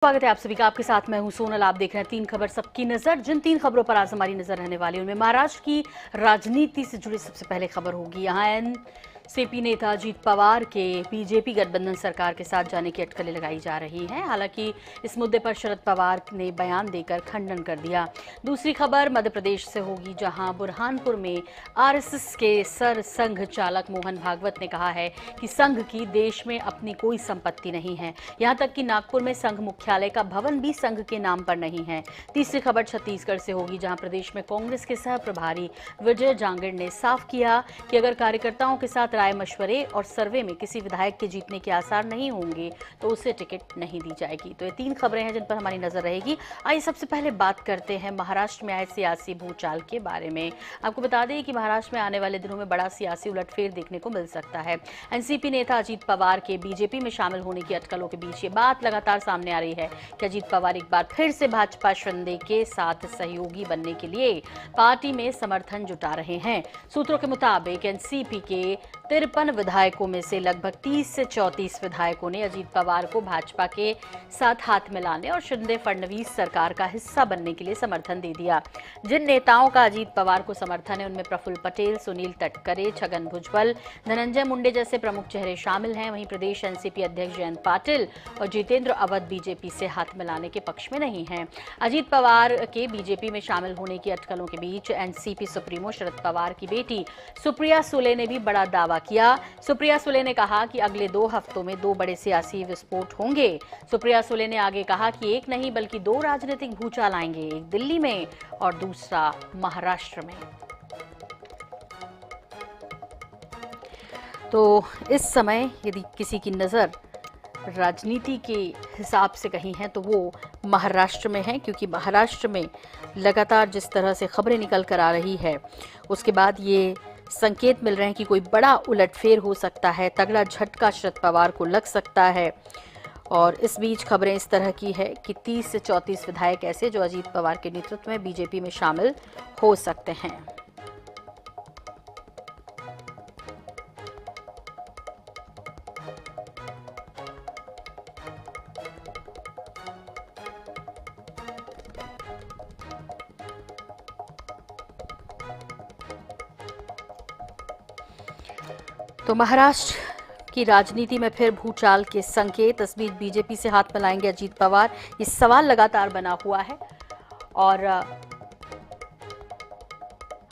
स्वागत है आप सभी का। आपके साथ मैं हूं सोनल। आप देख रहे हैं तीन खबर सबकी नजर। जिन तीन खबरों पर आज हमारी नजर रहने वाली है उनमें महाराष्ट्र की राजनीति से जुड़ी सबसे पहले खबर होगी। यहाँ एनसीपी नेता अजीत पवार के बीजेपी गठबंधन सरकार के साथ जाने की अटकलें लगाई जा रही हैं। हालांकि इस मुद्दे पर शरद पवार ने बयान देकर खंडन कर दिया। दूसरी खबर मध्य प्रदेश से होगी, जहां बुरहानपुर में आरएसएस के सर संघ चालक मोहन भागवत ने कहा है कि संघ की देश में अपनी कोई संपत्ति नहीं है। यहां तक कि नागपुर में संघ मुख्यालय का भवन भी संघ के नाम पर नहीं है। तीसरी खबर छत्तीसगढ़ से होगी, जहां प्रदेश में कांग्रेस के सह प्रभारी विजय जांगिड़ ने साफ किया कि अगर कार्यकर्ताओं के साथ राय मशवरे और सर्वे में किसी विधायक के जीतने के आसार नहीं होंगे तो उसे टिकट नहीं दी जाएगी। तो ये तीन खबरें हैं जिन पर हमारी नजर रहेगी। आइए सबसे पहले बात करते हैं महाराष्ट्र में आए सियासी भूचाल के बारे में। आपको बता दें कि महाराष्ट्र में आने वाले दिनों में बड़ा सियासी उलटफेर देखने को मिल सकता है। एनसीपी नेता अजीत पवार के बीजेपी में शामिल होने की अटकलों के बीच ये बात लगातार सामने आ रही है कि अजीत पवार एक बार फिर से भाजपा शिंदे के साथ सहयोगी बनने के लिए पार्टी में समर्थन जुटा रहे हैं। सूत्रों के मुताबिक एनसीपी के 53 विधायकों में से लगभग 30 से 34 विधायकों ने अजीत पवार को भाजपा के साथ हाथ मिलाने और शिंदे फडणवीस सरकार का हिस्सा बनने के लिए समर्थन दे दिया। जिन नेताओं का अजीत पवार को समर्थन है उनमें प्रफुल्ल पटेल, सुनील तटकरे, छगन भुजबल, धनंजय मुंडे जैसे प्रमुख चेहरे शामिल हैं। वहीं प्रदेश एनसीपी अध्यक्ष जयंत पाटिल और जितेंद्र अवध बीजेपी से हाथ मिलाने के पक्ष में नहीं हैं। अजीत पवार के बीजेपी में शामिल होने की अटकलों के बीच एनसीपी सुप्रीमो शरद पवार की बेटी सुप्रिया सुले ने भी बड़ा दावा किया। सुप्रिया सुले ने कहा कि अगले 2 हफ्तों में 2 बड़े सियासी विस्फोट होंगे। सुप्रिया सुले ने आगे कहा कि एक नहीं बल्कि 2 राजनीतिक भूचाल आएंगे, एक दिल्ली में और दूसरा महाराष्ट्र में। तो इस समय यदि किसी की नज़र राजनीति के हिसाब से कहीं है तो वो महाराष्ट्र में है, क्योंकि महाराष्ट्र में लगातार जिस तरह से खबरें निकल कर आ रही है उसके बाद ये संकेत मिल रहे हैं कि कोई बड़ा उलटफेर हो सकता है, तगड़ा झटका शरद पवार को लग सकता है। और इस बीच खबरें इस तरह की है कि 30 से 34 विधायक ऐसे जो अजीत पवार के नेतृत्व में बीजेपी में शामिल हो सकते हैं। तो महाराष्ट्र की राजनीति में फिर भूचाल के संकेत। इस बीच बीजेपी से हाथ मिलाएंगे अजीत पवार, ये सवाल लगातार बना हुआ है। और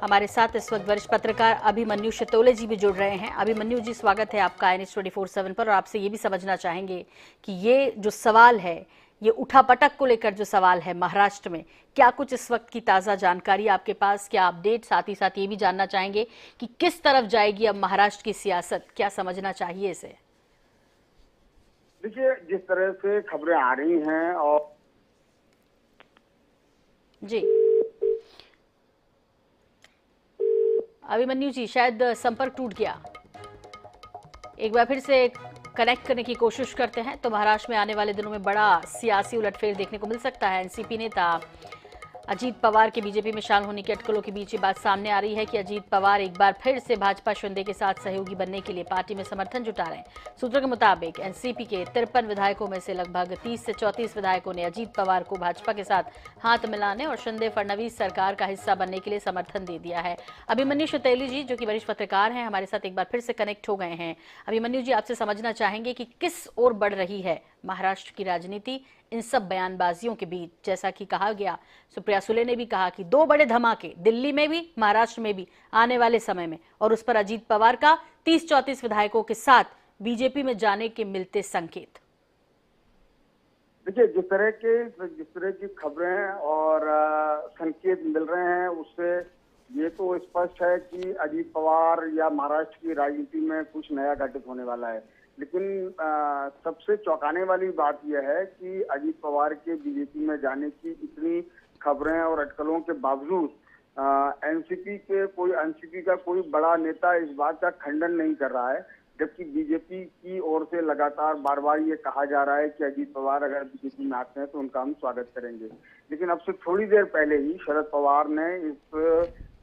हमारे साथ इस वक्त वरिष्ठ पत्रकार अभिमन्यु शितोले जी भी जुड़ रहे हैं। अभिमन्यु जी, स्वागत है आपका NH24/7 पर। और आपसे ये भी समझना चाहेंगे कि ये जो सवाल है, ये उठापटक को लेकर जो सवाल है महाराष्ट्र में, क्या कुछ इस वक्त की ताज़ा जानकारी आपके पास, क्या अपडेट? साथ ही साथ ये भी जानना चाहेंगे कि किस तरफ जाएगी अब महाराष्ट्र की सियासत, क्या समझना चाहिए इसे? देखिए, जिस तरह से खबरें आ रही हैं और जी अभिमन्यु जी, शायद संपर्क टूट गया, एक बार फिर से कनेक्ट करने की कोशिश करते हैं। तो महाराष्ट्र में आने वाले दिनों में बड़ा सियासी उलटफेर देखने को मिल सकता है। एनसीपी नेता अजीत पवार के बीजेपी में शामिल होने की अटकलों के बीच ये बात सामने आ रही है कि अजीत पवार एक बार फिर से भाजपा शिंदे के साथ सहयोगी बनने के लिए पार्टी में समर्थन जुटा रहे हैं। सूत्रों के मुताबिक एनसीपी के 53 विधायकों में से लगभग 30 से 34 विधायकों ने अजीत पवार को भाजपा के साथ हाथ मिलाने और शिंदे फडणवीस सरकार का हिस्सा बनने के लिए समर्थन दे दिया है। अभिमन्यु शितोले जी, जो कि वरिष्ठ पत्रकार हैं, हमारे साथ एक बार फिर से कनेक्ट हो गए हैं। अभिमन्यु जी, आपसे समझना चाहेंगे कि किस ओर बढ़ रही है महाराष्ट्र की राजनीति इन सब बयानबाजियों के बीच। जैसा कि कहा गया, सुप्रिया सुले ने भी कहा कि 2 बड़े धमाके दिल्ली में भी महाराष्ट्र में भी आने वाले समय में, और उस पर अजीत पवार का 30-34 विधायकों के साथ बीजेपी में जाने के मिलते संकेत। देखिए, जिस तरह की खबरें और संकेत मिल रहे हैं उससे ये तो स्पष्ट है कि अजीत पवार या महाराष्ट्र की राजनीति में कुछ नया घटित होने वाला है। लेकिन सबसे चौंकाने वाली बात यह है कि अजीत पवार के बीजेपी में जाने की इतनी खबरें और अटकलों के बावजूद एनसीपी का कोई बड़ा नेता इस बात का खंडन नहीं कर रहा है, जबकि बीजेपी की ओर से लगातार बार बार ये कहा जा रहा है कि अजीत पवार अगर बीजेपी में आते हैं तो उनका हम स्वागत करेंगे। लेकिन अब से थोड़ी देर पहले ही शरद पवार ने इस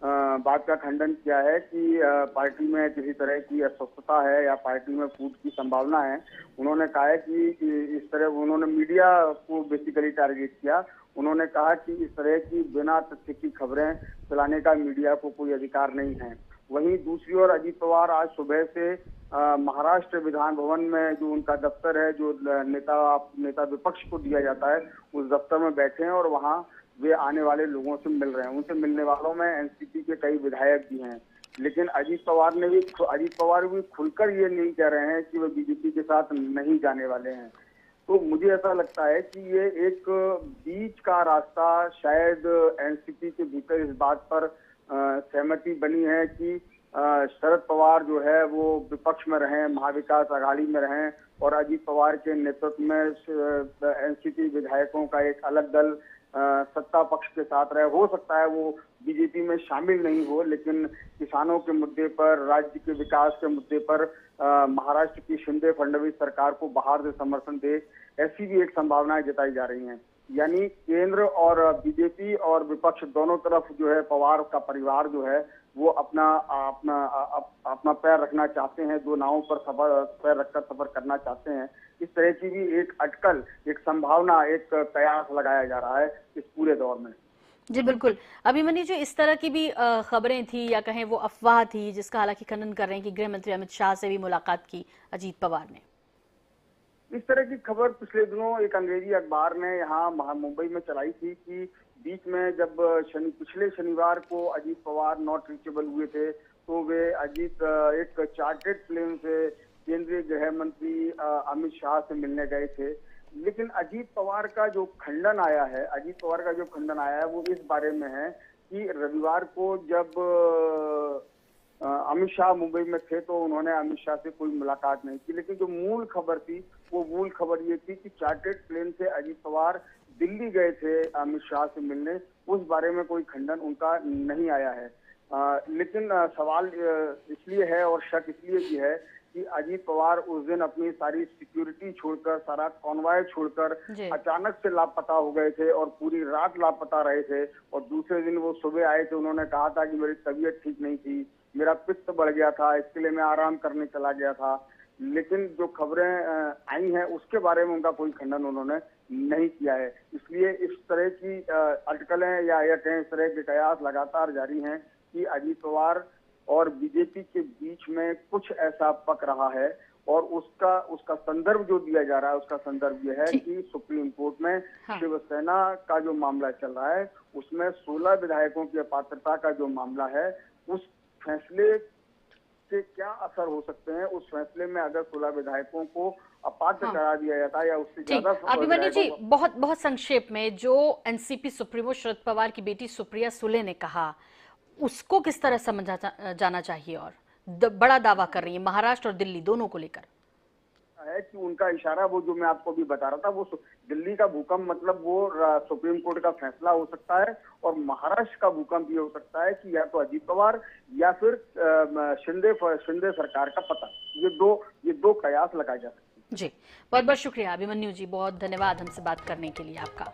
बात का खंडन किया है कि पार्टी में किसी तरह की अस्वस्थता है या पार्टी में फूट की संभावना है। उन्होंने कहा है कि इस तरह उन्होंने मीडिया को बेसिकली टारगेट किया। उन्होंने कहा कि इस तरह की बिना तथ्य की खबरें चलाने का मीडिया को कोई अधिकार नहीं है। वहीं दूसरी ओर अजीत पवार आज सुबह से महाराष्ट्र विधान भवन में जो उनका दफ्तर है, जो नेता विपक्ष को दिया जाता है, उस दफ्तर में बैठे हैं और वहां वे आने वाले लोगों से मिल रहे हैं। उनसे मिलने वालों में एनसीपी के कई विधायक भी हैं। लेकिन अजीत पवार भी खुलकर ये नहीं कह रहे हैं कि वे बीजेपी के साथ नहीं जाने वाले हैं। तो मुझे ऐसा लगता है कि ये एक बीच का रास्ता शायद एनसीपी के भीतर इस बात पर सहमति बनी है कि शरद पवार जो है वो विपक्ष में रहें, महाविकास आघाड़ी में रहें और अजीत पवार के नेतृत्व में एनसीपी विधायकों का एक अलग दल सत्ता पक्ष के साथ रहे। हो सकता है वो बीजेपी में शामिल नहीं हो, लेकिन किसानों के मुद्दे पर, राज्य के विकास के मुद्दे पर महाराष्ट्र की शिंदे फडणवीस सरकार को बाहर से समर्थन दे, ऐसी भी एक संभावनाएं जताई जा रही हैं। यानी केंद्र और बीजेपी और विपक्ष दोनों तरफ जो है पवार का परिवार जो है वो अपना पैर रखना चाहते हैं, दो नावों पर पैर रखकर सफर करना चाहते हैं। इस तरह की भी एक अटकल, एक संभावना, एक कयास लगाया जा रहा है इस पूरे दौर में। जी बिल्कुल। अभिमन्यु जी, इस तरह की भी खबरें थी या कहें वो अफवाह थी जिसका हालांकि खंडन कर रहे हैं कि गृह मंत्री अमित शाह से भी मुलाकात की अजीत पवार ने। इस तरह की खबर पिछले दिनों एक अंग्रेजी अखबार ने यहाँ मुंबई में चलाई थी कि बीच में जब पिछले शनिवार को अजीत पवार नॉट रीचेबल हुए थे तो वे एक चार्टर्ड प्लेन से केंद्रीय गृह मंत्री अमित शाह से मिलने गए थे। लेकिन अजीत पवार का जो खंडन आया है वो इस बारे में है कि रविवार को जब अमित शाह मुंबई में थे तो उन्होंने अमित शाह से कोई मुलाकात नहीं की। लेकिन जो मूल खबर थी वो मूल खबर ये थी कि चार्टर्ड प्लेन से अजीत पवार दिल्ली गए थे अमित शाह से मिलने। उस बारे में कोई खंडन उनका नहीं आया है। लेकिन सवाल इसलिए है और शक इसलिए भी है कि अजीत पवार उस दिन अपनी सारी सिक्योरिटी छोड़कर, सारा कॉन्वॉय छोड़कर अचानक से लापता हो गए थे और पूरी रात लापता रहे थे। और दूसरे दिन वो सुबह आए थे, उन्होंने कहा था कि मेरी तबीयत ठीक नहीं थी, मेरा पित्त बढ़ गया था, इसके लिए मैं आराम करने चला गया था। लेकिन जो खबरें आई हैं उसके बारे में उनका कोई खंडन उन्होंने नहीं किया है। इसलिए इस तरह की अटकलें या कहें इस तरह के कयास लगातार जारी हैं कि अजीत पवार और बीजेपी के बीच में कुछ ऐसा पक रहा है। और उसका संदर्भ जो दिया जा रहा है, उसका संदर्भ यह है कि सुप्रीम कोर्ट में शिवसेना का जो मामला चल रहा है उसमें 16 विधायकों की अपात्रता का जो मामला है, उस फैसले से क्या असर हो सकते हैं। उस फैसले में अगर 16 विधायकों को अपात्र करा दिया जाता है या उससे ज्यादा। अभिमन्यु जी, बहुत संक्षेप में, जो एनसीपी सुप्रीमो शरद पवार की बेटी सुप्रिया सुले ने कहा, उसको किस तरह समझा जाना चाहिए? और बड़ा दावा कर रही है महाराष्ट्र और दिल्ली दोनों को लेकर है कि उनका इशारा वो जो मैं आपको भी बता रहा था, वो दिल्ली का भूकंप मतलब वो सुप्रीम कोर्ट का फैसला हो सकता है और महाराष्ट्र का भूकंप ये हो सकता है कि या तो अजीत पवार या फिर शिंदे सरकार का पता। ये दो कयास लगाए जा सकते हैं। जी, बहुत बहुत शुक्रिया अभिमन्यु जी, बहुत धन्यवाद हमसे बात करने के लिए आपका।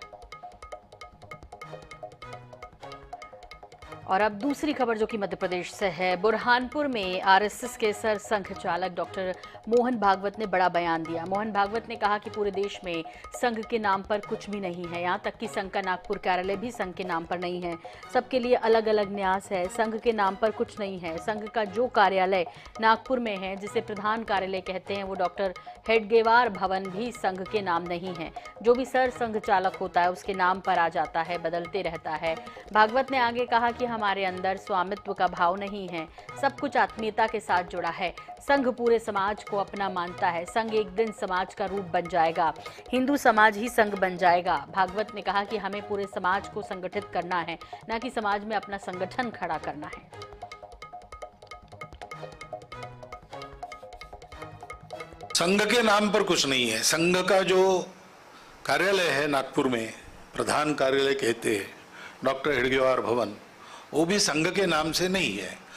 और अब दूसरी खबर जो कि मध्य प्रदेश से है। बुरहानपुर में आरएसएस के सर संघ चालक डॉक्टर मोहन भागवत ने बड़ा बयान दिया। मोहन भागवत ने कहा कि पूरे देश में संघ के नाम पर कुछ भी नहीं है, यहाँ तक कि संघ का नागपुर कार्यालय भी संघ के नाम पर नहीं है। सबके लिए अलग अलग न्यास है, संघ के नाम पर कुछ नहीं है। संघ का जो कार्यालय नागपुर में है, जिसे प्रधान कार्यालय कहते हैं, वो डॉक्टर हेडगेवार भवन भी संघ के नाम नहीं है। जो भी सर संघ चालक होता है उसके नाम पर आ जाता है, बदलते रहता है। भागवत ने आगे कहा कि हमारे अंदर स्वामित्व का भाव नहीं है, सब कुछ आत्मीयता के साथ जुड़ा है। संघ पूरे समाज को अपना मानता है। संघ एक दिन समाज का रूप बन जाएगा, हिंदू समाज ही संघ बन जाएगा। भागवत ने कहा कि हमें पूरे समाज को संगठित करना है, न कि समाज में अपना संगठन खड़ा करना है। संघ के नाम पर कुछ नहीं है। संघ का जो कार्यालय है नागपुर में, प्रधान कार्यालय कहते हैं, डॉक्टर हेडगेवार भवन, वो भी संघ के नाम से नहीं है।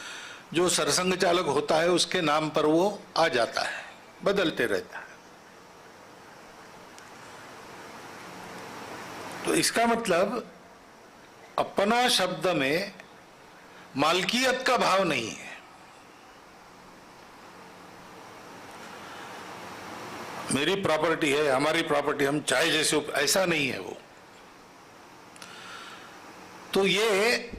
जो सरसंघ चालक होता है उसके नाम पर वो आ जाता है, बदलते रहता है। तो इसका मतलब अपना शब्द में मालकियत का भाव नहीं है। मेरी प्रॉपर्टी है, हमारी प्रॉपर्टी, हम चाहे जैसे, ऐसा नहीं है वो। तो ये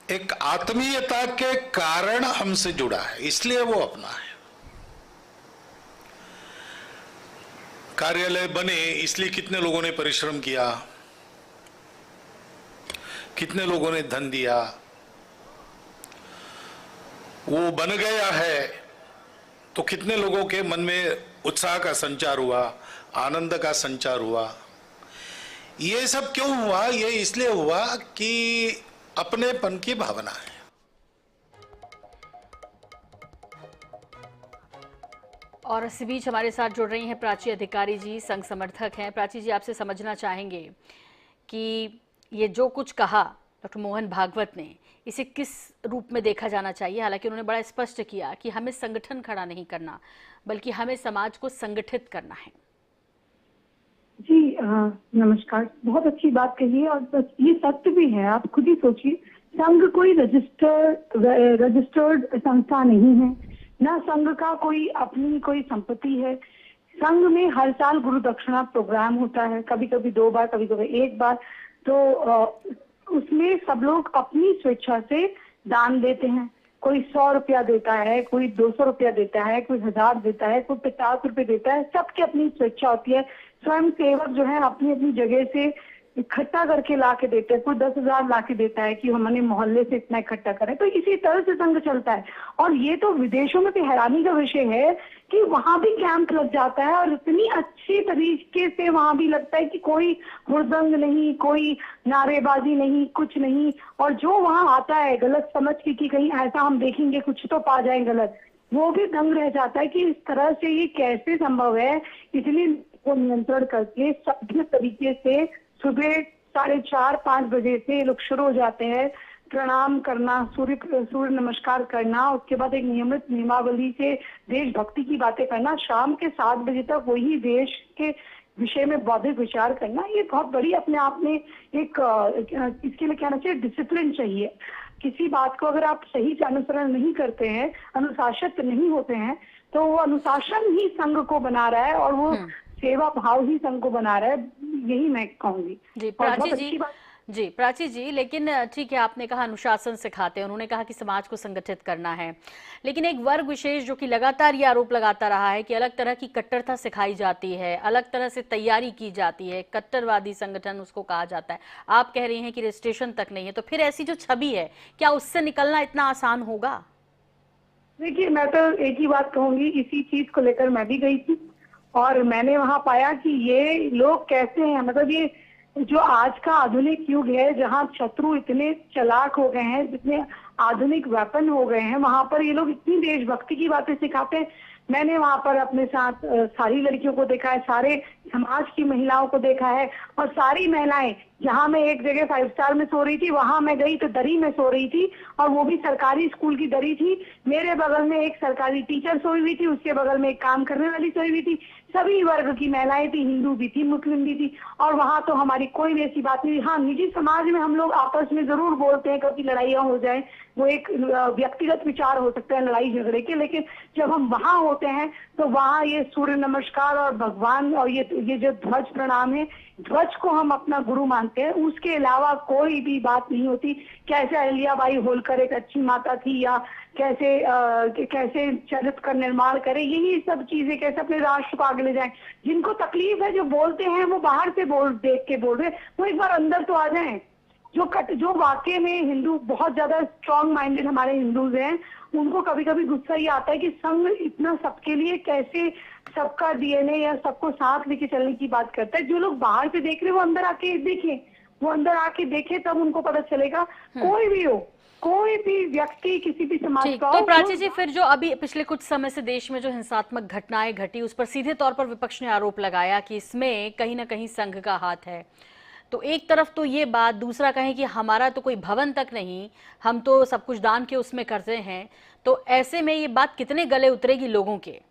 एक आत्मीयता के कारण हमसे जुड़ा है, इसलिए वो अपना है। कार्यालय बने इसलिए कितने लोगों ने परिश्रम किया, कितने लोगों ने धन दिया, वो बन गया है तो कितने लोगों के मन में उत्साह का संचार हुआ, आनंद का संचार हुआ। ये सब क्यों हुआ? ये इसलिए हुआ कि अपनेपन की भावना है। और इसी बीच हमारे साथ जुड़ रही हैं प्राची अधिकारी जी, संघ समर्थक हैं। प्राची जी, आपसे समझना चाहेंगे कि ये जो कुछ कहा डॉक्टर मोहन भागवत ने, इसे किस रूप में देखा जाना चाहिए? हालांकि उन्होंने बड़ा स्पष्ट किया कि हमें संगठन खड़ा नहीं करना, बल्कि हमें समाज को संगठित करना है। जी नमस्कार, बहुत अच्छी बात कही है और ये सत्य भी है। आप खुद ही सोचिए, संघ कोई रजिस्टर्ड संस्था नहीं है, ना संघ का कोई अपनी कोई संपत्ति है। संघ में हर साल गुरु दक्षिणा प्रोग्राम होता है, कभी कभी 2 बार, कभी कभी 1 बार। तो उसमें सब लोग अपनी स्वेच्छा से दान देते हैं। कोई 100 रुपया देता है, कोई 200 रुपया देता है, कोई 1000 देता है, कोई 50 रुपए देता है। सबकी अपनी स्वेच्छा होती है। स्वयं सेवक जो है अपनी अपनी जगह से इकट्ठा करके ला के देते हैं। कोई 10,000 ला के देता है कि हमने मोहल्ले से इतना इकट्ठा करें। तो इसी तरह से संघ चलता है। और ये तो विदेशों में भी हैरानी का विषय है कि वहां भी कैंप लग जाता है और इतनी अच्छी तरीके से वहां भी लगता है कि कोई हुड़दंग नहीं, कोई नारेबाजी नहीं, कुछ नहीं। और जो वहां आता है गलत समझ के कि कहीं ऐसा हम देखेंगे कुछ तो पा जाए गलत, वो भी दंग रह जाता है कि इस तरह से ये कैसे संभव है। इसलिए को नियंत्रण करके सभ्य तरीके से सुबह 4:30-5 बजे से लोग शुरू हो जाते हैं। प्रणाम करना, सूर्य नमस्कार करना, उसके बाद एक नियमित नियमावली से देशभक्ति की बातें करना, शाम के 7 बजे तक वही देश के विषय में बौद्धिक विचार करना। ये बहुत बड़ी अपने आप में एक इसके लिए कहना चाहिए डिसिप्लिन चाहिए। किसी बात को अगर आप सही से अनुसरण नहीं करते हैं, अनुशासित नहीं होते हैं, तो वो अनुशासन ही संघ को बना रहा है और वो सेवा भाव ही संघ को बना रहा है। यही मैं कहूंगी। जी प्राची जी, लेकिन ठीक है, आपने कहा अनुशासन सिखाते हैं, उन्होंने कहा कि समाज को संगठित करना है, लेकिन एक वर्ग विशेष जो कि लगातार ये आरोप लगाता रहा है कि अलग तरह की कट्टरता सिखाई जाती है, अलग तरह से तैयारी की जाती है, कट्टरवादी संगठन उसको कहा जाता है। आप कह रही हैं कि रजिस्ट्रेशन तक नहीं है, तो फिर ऐसी जो छवि है, क्या उससे निकलना इतना आसान होगा? देखिए, मैं तो एक ही बात कहूंगी, इसी चीज को लेकर मैं भी गई थी और मैंने वहां पाया कि ये लोग कैसे हैं। मतलब ये जो आज का आधुनिक युग है, जहां शत्रु इतने चालाक हो गए हैं, जितने आधुनिक वेपन हो गए हैं, वहां पर ये लोग इतनी देशभक्ति की बातें सिखाते हैं। मैंने वहां पर अपने साथ सारी लड़कियों को देखा है, सारे समाज की महिलाओं को देखा है और सारी महिलाएं, जहां मैं एक जगह 5 स्टार में सो रही थी, वहां मैं गई तो दरी में सो रही थी और वो भी सरकारी स्कूल की दरी थी। मेरे बगल में एक सरकारी टीचर सोई हुई थी, उसके बगल में एक काम करने वाली सोई हुई थी। सभी वर्ग की महिलाएं थी, हिंदू भी थी, मुस्लिम भी थी। और वहां तो हमारी कोई भी ऐसी बात नहीं। हाँ, निजी समाज में हम लोग आपस में जरूर बोलते हैं, कभी लड़ाइयाँ हो जाए, वो एक व्यक्तिगत विचार हो सकता है लड़ाई झगड़े के, लेकिन जब हम वहां होते हैं तो वहां ये सूर्य नमस्कार और भगवान और ये जो ध्वज प्रणाम है, ध्वज को हम अपना गुरु मानते हैं। उसके अलावा कोई भी बात नहीं होती। कैसे अहिल्याबाई होलकर एक अच्छी माता थी, या कैसे चरित्र का निर्माण करे, यही सब चीजें, कैसे अपने राष्ट्र को आगे ले जाएं। जिनको तकलीफ है, जो बोलते हैं, वो बाहर से देख के बोल रहे, वो एक बार अंदर तो आ जाएं। जो वाकई में हिंदू बहुत ज्यादा स्ट्रॉन्ग माइंडेड हमारे हिंदूज हैं, उनको कभी कभी गुस्सा ये आता है कि संघ इतना सबके लिए कैसे सबका डीएनए या सबको साथ लेके चलने की बात करता है। जो लोग बाहर से देख रहे हैं, वो अंदर आके देखें, वो अंदर आके देखे, तब उनको पता चलेगा। कोई भी हो, कोई भी व्यक्ति, किसी भी समाज का हो। तो प्राची जी, फिर जो अभी पिछले कुछ समय से देश में जो हिंसात्मक घटनाएं घटी, उस पर सीधे तौर पर विपक्ष ने आरोप लगाया कि इसमें कहीं ना कहीं संघ का हाथ है। तो एक तरफ तो ये बात, दूसरा कहें कि हमारा तो कोई भवन तक नहीं, हम तो सब कुछ दान के उसमें करते हैं। तो ऐसे में ये बात कितने गले उतरेगी लोगों के?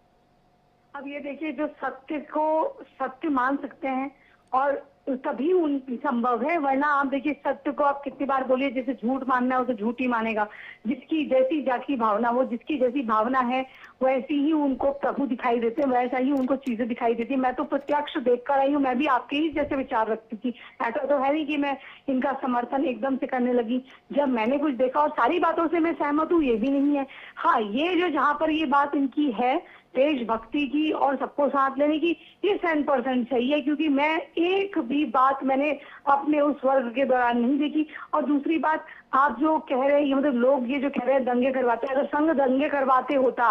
अब ये देखिए, जो सत्य को सत्य मान सकते हैं और तभी उन संभव है, वरना आप देखिए सत्य को आप कितनी बार बोलिए, जैसे झूठ मानना है वो तो झूठ ही मानेगा। जिसकी जैसी जाकी भावना, वो जिसकी जैसी भावना है वैसी ही उनको प्रभु दिखाई देते हैं, वैसा ही उनको चीजें दिखाई देती है। मैं तो प्रत्यक्ष देख कर आई हूँ, मैं भी आपके ही जैसे विचार रखती थी। ऐसा तो है नहीं कि मैं इनका समर्थन एकदम से करने लगी। जब मैंने कुछ देखा, और सारी बातों से मैं सहमत हूँ, ये भी नहीं है। हाँ, ये जो जहाँ पर ये बात इनकी है देशभक्ति की और सबको साथ लेने की, ये 100% सही है, क्योंकि मैं एक भी बात मैंने अपने उस वर्ग के दौरान नहीं देखी। और दूसरी बात, आप जो कह रहे हैं, मतलब लोग ये जो कह रहे हैं दंगे करवाते हैं, अगर संघ दंगे करवाते होता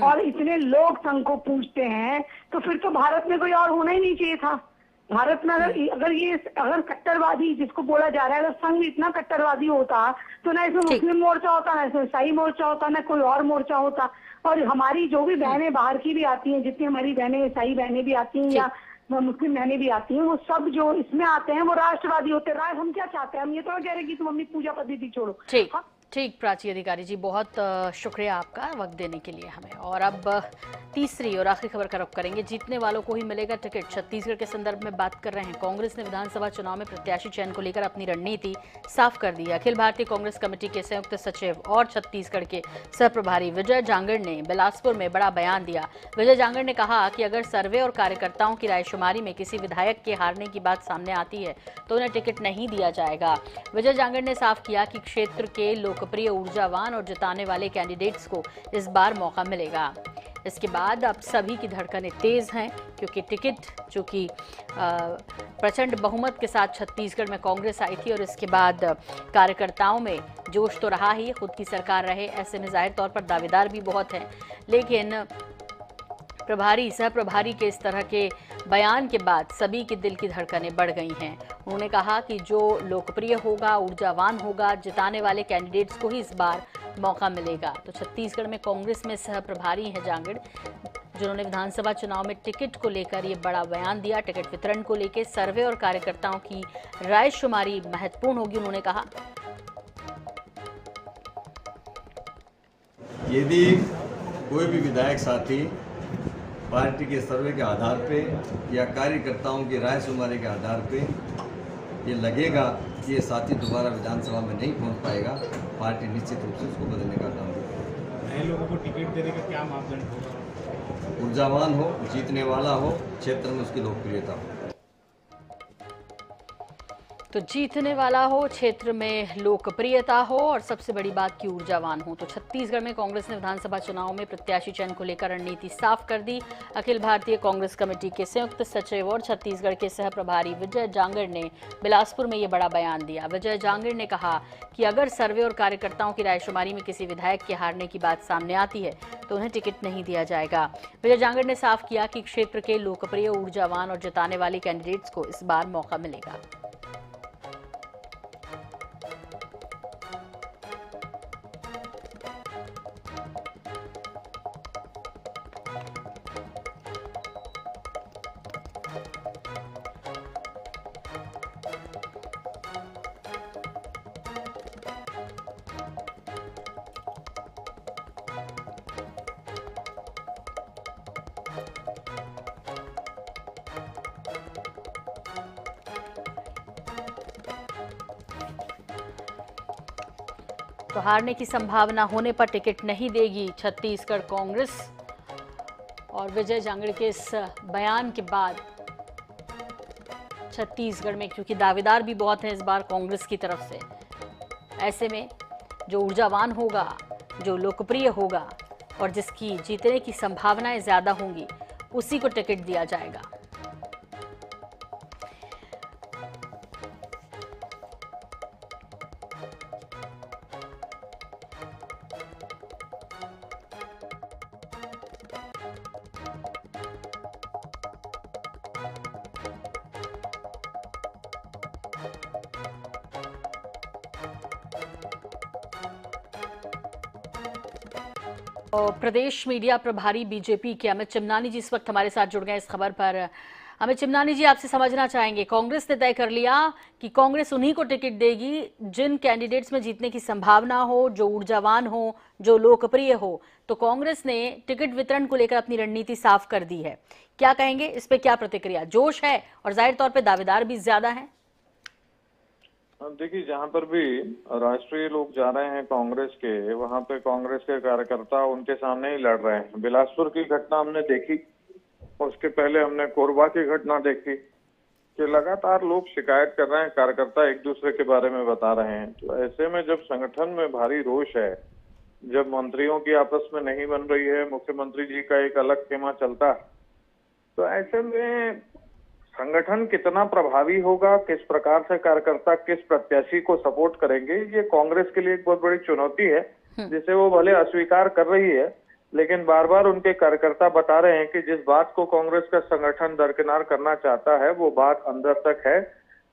और इतने लोग संघ को पूछते हैं, तो फिर तो भारत में कोई और होना ही नहीं चाहिए था। भारत में अगर कट्टरवादी जिसको बोला जा रहा है, अगर संघ इतना कट्टरवादी होता तो ना इसमें मुस्लिम मोर्चा होता, ना इसमें ईसाई मोर्चा होता, ना कोई और मोर्चा होता। और हमारी जो भी बहनें बाहर की भी आती हैं, जितनी हमारी बहनें ईसाई बहनें भी आती हैं या मुस्लिम बहनें भी आती हैं, वो सब जो इसमें आते हैं वो राष्ट्रवादी होते हैं। हम क्या चाहते हैं? हम ये तो कह रहे हैं कि तुम अपनी पूजा पद्धति छोड़ो। ठीक प्राची अधिकारी जी, बहुत शुक्रिया आपका वक्त देने के लिए हमें। और अब तीसरी और आखिरी खबर का रुख करेंगे। जीतने वालों को ही मिलेगा टिकट, छत्तीसगढ़ के संदर्भ में बात कर रहे हैं। कांग्रेस ने विधानसभा चुनाव में प्रत्याशी चयन को लेकर अपनी रणनीति साफ कर दी। अखिल भारतीय कांग्रेस कमेटी के संयुक्त सचिव और छत्तीसगढ़ के सह प्रभारी विजय जांगड़ ने बिलासपुर में बड़ा बयान दिया। विजय जांगड़ ने कहा कि अगर सर्वे और कार्यकर्ताओं की रायशुमारी में किसी विधायक के हारने की बात सामने आती है तो उन्हें टिकट नहीं दिया जाएगा। विजय जांगड़ ने साफ किया कि क्षेत्र के लोकप्रिय, ऊर्जावान और जिताने वाले कैंडिडेट्स को इस बार मौका मिलेगा। इसके बाद अब सभी की धड़कनें तेज हैं, क्योंकि टिकट जो कि प्रचंड बहुमत के साथ छत्तीसगढ़ में कांग्रेस आई थी और इसके बाद कार्यकर्ताओं में जोश तो रहा ही, खुद की सरकार रहे, ऐसे में जाहिर तौर पर दावेदार भी बहुत हैं। लेकिन प्रभारी, सह प्रभारी के इस तरह के बयान के बाद सभी के दिल की धड़कनें बढ़ गई हैं। उन्होंने कहा कि जो लोकप्रिय होगा, ऊर्जावान होगा, जिताने वाले कैंडिडेट्स को ही इस बार मौका मिलेगा। तो छत्तीसगढ़ में कांग्रेस में सह प्रभारी हैं जांगड़, जिन्होंने विधानसभा चुनाव में टिकट को लेकर ये बड़ा बयान दिया। टिकट वितरण को लेकर सर्वे और कार्यकर्ताओं की रायशुमारी महत्वपूर्ण होगी, उन्होंने कहा। यदि कोई भी विधायक साथी पार्टी के सर्वे के आधार पे या कार्यकर्ताओं की रायशुमारी के आधार पे ये लगेगा कि ये साथी दोबारा विधानसभा में नहीं पहुंच पाएगा, पार्टी निश्चित रूप से उसको बदलने का काम करेगी। नए लोगों को टिकट देने का क्या मापदंड होगा? ऊर्जावान हो, जीतने वाला हो, क्षेत्र में उसकी लोकप्रियता हो। तो जीतने वाला हो, क्षेत्र में लोकप्रियता हो और सबसे बड़ी बात की ऊर्जावान हो। तो छत्तीसगढ़ में कांग्रेस ने विधानसभा चुनाव में प्रत्याशी चयन को लेकर रणनीति साफ कर दी। अखिल भारतीय कांग्रेस कमेटी के संयुक्त सचिव और छत्तीसगढ़ के सह प्रभारी विजय जांगड़ ने बिलासपुर में ये बड़ा बयान दिया। विजय जांगड़ ने कहा कि अगर सर्वे और कार्यकर्ताओं की रायशुमारी में किसी विधायक के हारने की बात सामने आती है तो उन्हें टिकट नहीं दिया जाएगा। विजय जांगड़ ने साफ किया कि क्षेत्र के लोकप्रिय, ऊर्जावान और जिताने वाले कैंडिडेट्स को इस बार मौका मिलेगा। तो हारने की संभावना होने पर टिकट नहीं देगी छत्तीसगढ़ कांग्रेस। और विजय जांगड़ के इस बयान के बाद छत्तीसगढ़ में, क्योंकि दावेदार भी बहुत हैं इस बार कांग्रेस की तरफ से, ऐसे में जो ऊर्जावान होगा, जो लोकप्रिय होगा और जिसकी जीतने की संभावनाएं ज्यादा होंगी, उसी को टिकट दिया जाएगा। प्रदेश मीडिया प्रभारी बीजेपी के अमित चिमनानी जी इस वक्त हमारे साथ जुड़ गए इस खबर पर। अमित चिमनानी जी, आपसे समझना चाहेंगे, कांग्रेस ने तय कर लिया कि कांग्रेस उन्हीं को टिकट देगी जिन कैंडिडेट्स में जीतने की संभावना हो, जो ऊर्जावान हो, जो लोकप्रिय हो। तो कांग्रेस ने टिकट वितरण को लेकर अपनी रणनीति साफ कर दी है। क्या कहेंगे इस पे, क्या प्रतिक्रिया? जोश है और जाहिर तौर पे दावेदार भी ज्यादा हैं। देखिए, जहाँ पर भी राष्ट्रीय लोग जा रहे हैं कांग्रेस के, वहाँ पे कांग्रेस के कार्यकर्ता उनके सामने ही लड़ रहे हैं। बिलासपुर की घटना हमने देखी, उसके पहले हमने कोरबा की घटना देखी कि लगातार लोग शिकायत कर रहे हैं, कार्यकर्ता एक दूसरे के बारे में बता रहे हैं। तो ऐसे में जब संगठन में भारी रोष है, जब मंत्रियों की आपस में नहीं बन रही है, मुख्यमंत्री जी का एक अलग खेमा चलता है, तो ऐसे में संगठन कितना प्रभावी होगा, किस प्रकार से कार्यकर्ता किस प्रत्याशी को सपोर्ट करेंगे, ये कांग्रेस के लिए एक बहुत बड़ी चुनौती है, जिसे वो भले अस्वीकार कर रही है, लेकिन बार बार उनके कार्यकर्ता बता रहे हैं कि जिस बात को कांग्रेस का संगठन दरकिनार करना चाहता है वो बात अंदर तक है।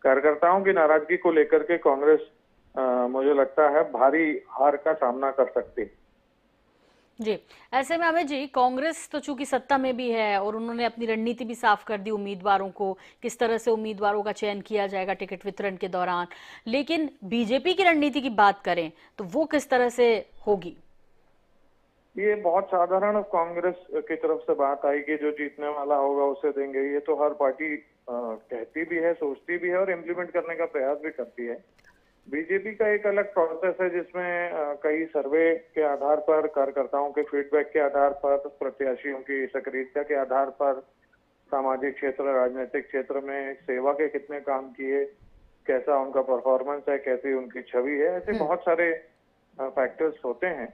कार्यकर्ताओं की नाराजगी को लेकर के कांग्रेस मुझे लगता है भारी हार का सामना कर सकती है। जी, ऐसे में अमित जी, कांग्रेस तो चूंकि सत्ता में भी है और उन्होंने अपनी रणनीति भी साफ कर दी उम्मीदवारों को, किस तरह से उम्मीदवारों का चयन किया जाएगा टिकट वितरण के दौरान। लेकिन बीजेपी की रणनीति की बात करें तो वो किस तरह से होगी? ये बहुत साधारण कांग्रेस की तरफ से बात आई कि जो जीतने वाला होगा उसे देंगे। ये तो हर पार्टी कहती भी है, सोचती भी है और इम्प्लीमेंट करने का प्रयास भी करती है। बीजेपी का एक अलग प्रोसेस है जिसमें कई सर्वे के आधार पर, कार्यकर्ताओं के फीडबैक के आधार पर, प्रत्याशियों की सक्रियता के आधार पर, सामाजिक क्षेत्र, राजनीतिक क्षेत्र में सेवा के कितने काम किए, कैसा उनका परफॉर्मेंस है, कैसी उनकी छवि है, ऐसे बहुत सारे फैक्टर्स होते हैं।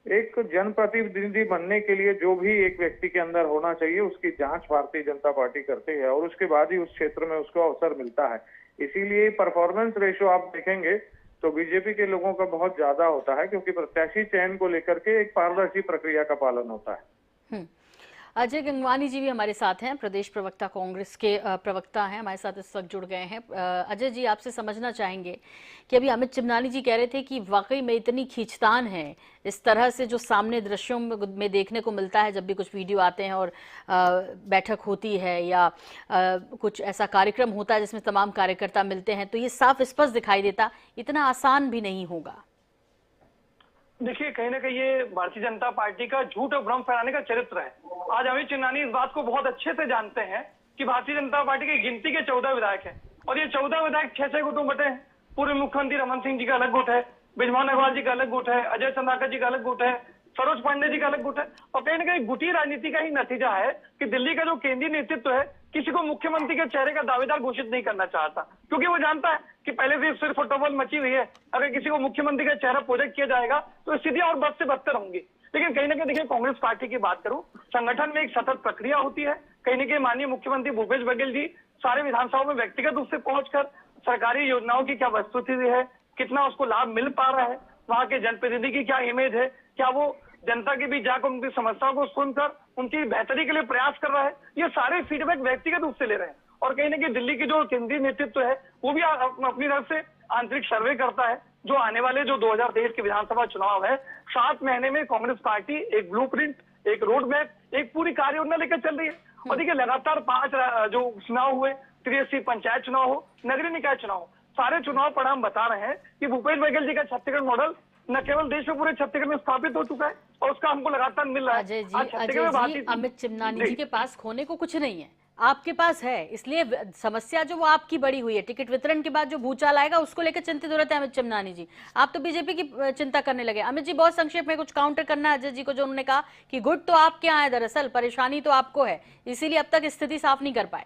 एक जनप्रतिनिधि बनने के लिए जो भी एक व्यक्ति के अंदर होना चाहिए उसकी जांच भारतीय जनता पार्टी करती है और उसके बाद ही उस क्षेत्र में उसको अवसर मिलता है। इसीलिए परफॉर्मेंस रेशो आप देखेंगे तो बीजेपी के लोगों का बहुत ज्यादा होता है, क्योंकि प्रत्याशी चयन को लेकर के एक पारदर्शी प्रक्रिया का पालन होता है। अजय गंगवानी जी भी हमारे साथ हैं, प्रदेश प्रवक्ता कांग्रेस के प्रवक्ता हैं, हमारे साथ इस वक्त जुड़ गए हैं। अजय जी, आपसे समझना चाहेंगे कि अभी अमित चिमनानी जी कह रहे थे कि वाकई में इतनी खींचतान है इस तरह से जो सामने दृश्यों में देखने को मिलता है जब भी कुछ वीडियो आते हैं और बैठक होती है या कुछ ऐसा कार्यक्रम होता है जिसमें तमाम कार्यकर्ता मिलते हैं, तो ये साफ स्पष्ट दिखाई देता इतना आसान भी नहीं होगा। देखिए, कहीं ना कहीं ये भारतीय जनता पार्टी का झूठ और भ्रम फैलाने का चरित्र है। आज अमित चिमनानी इस बात को बहुत अच्छे से जानते हैं कि भारतीय जनता पार्टी की गिनती के 14 विधायक हैं और ये 14 विधायक 6-6 गुटों में बटे हैं। पूर्व मुख्यमंत्री रमन सिंह जी का अलग गुट है, बृजमोहन अग्रवाल जी का अलग गुट है, अजय चंद्राकर जी का अलग गुट है, सरोज पांडे जी का अलग गुट है। और कहीं ना कहीं गुटी राजनीति का ही नतीजा है कि दिल्ली का जो केंद्रीय नेतृत्व है किसी को मुख्यमंत्री के चेहरे का दावेदार घोषित नहीं करना चाहता, क्योंकि वो जानता है कि पहले से सिर्फ फुटबॉल मची हुई है। अगर किसी को मुख्यमंत्री का चेहरा प्रोजेक्ट किया जाएगा तो स्थितियां और बद से बदतर होंगी। लेकिन कहीं ना कहीं देखिए, कांग्रेस पार्टी की बात करूं, संगठन में एक सतत प्रक्रिया होती है। कहीं ना कहीं माननीय मुख्यमंत्री भूपेश बघेल जी सारे विधानसभाओं में व्यक्तिगत रूप से पहुंचकर सरकारी योजनाओं की क्या वस्तुस्थिति है, कितना उसको लाभ मिल पा रहा है, वहां के जनप्रतिनिधि की क्या इमेज है, क्या वो जनता के बीच जाकर उनकी समस्याओं को सुनकर उनकी बेहतरी के लिए प्रयास कर रहा है, ये सारे फीडबैक व्यक्तिगत रूप से ले रहे हैं। और कहीं ना कहीं दिल्ली की जो केंद्रीय नेतृत्व है वो भी अपनी तरफ से आंतरिक सर्वे करता है। जो आने वाले जो 2023 के विधानसभा चुनाव है, 7 महीने में कांग्रेस पार्टी एक ब्लूप्रिंट, एक रोड मैप, एक पूरी कार्य योजना लेकर चल रही है। और देखिए, लगातार 5 जो चुनाव हुए, 83 पंचायत चुनाव हो, नगरीय निकाय चुनाव हो, सारे चुनाव परिणाम बता रहे हैं कि भूपेश बघेल जी का छत्तीसगढ़ मॉडल न केवल देश में, पूरे छत्तीसगढ़ में स्थापित हो चुका है और उसका हमको लगातार मिल रहा है। अजय जी, अमित चिमनानी जी के पास खोने को कुछ नहीं है, आपके पास है, इसलिए समस्या जो वो आपकी बड़ी हुई है। टिकट वितरण के बाद जो भूचाल आएगा उसको लेकर चिंतित हो रहे थे अमित चिमनानी जी, आप तो बीजेपी की चिंता करने लगे। अमित जी, बहुत संक्षेप में कुछ काउंटर करना है अजय जी को, जो उन्होंने कहा कि गुट तो आपके यहाँ है, दरअसल परेशानी तो आपको है, इसीलिए अब तक स्थिति साफ नहीं कर पाए।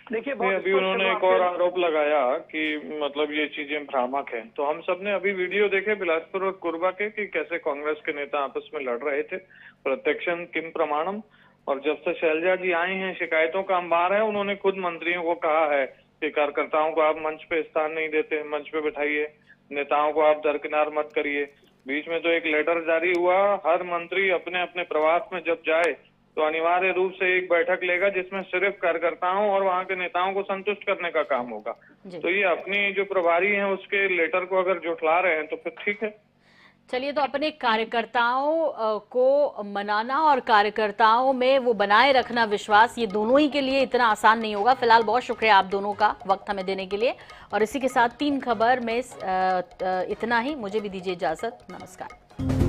देखिए, अभी उन्होंने एक और आरोप लगाया कि मतलब ये चीजें भ्रामक हैं। तो हम सबने अभी वीडियो देखे बिलासपुर और कोरबा के कि कैसे कांग्रेस के नेता आपस में लड़ रहे थे, प्रत्यक्षम किम प्रमाणम। और जब से शैलजा जी आई हैं, शिकायतों का अंबार है, उन्होंने खुद मंत्रियों को कहा है कि कार्यकर्ताओं को आप मंच पे स्थान नहीं देते, मंच पे बिठाइए, नेताओं को आप दरकिनार मत करिए। बीच में तो एक लेटर जारी हुआ, हर मंत्री अपने अपने प्रवास में जब जाए तो अनिवार्य रूप से एक बैठक लेगा जिसमें सिर्फ कार्यकर्ताओं और वहां के नेताओं को संतुष्ट करने का काम होगा। तो ये अपनी जो प्रभारी हैं उसके लेटर को अगर जुटला रहे हैं तो फिर ठीक है। चलिए, तो अपने कार्यकर्ताओं को मनाना और कार्यकर्ताओं में वो बनाए रखना विश्वास, ये दोनों ही के लिए इतना आसान नहीं होगा। फिलहाल बहुत शुक्रिया आप दोनों का वक्त हमें देने के लिए, और इसी के साथ 3 खबर में इतना ही। मुझे भी दीजिए इजाजत। नमस्कार।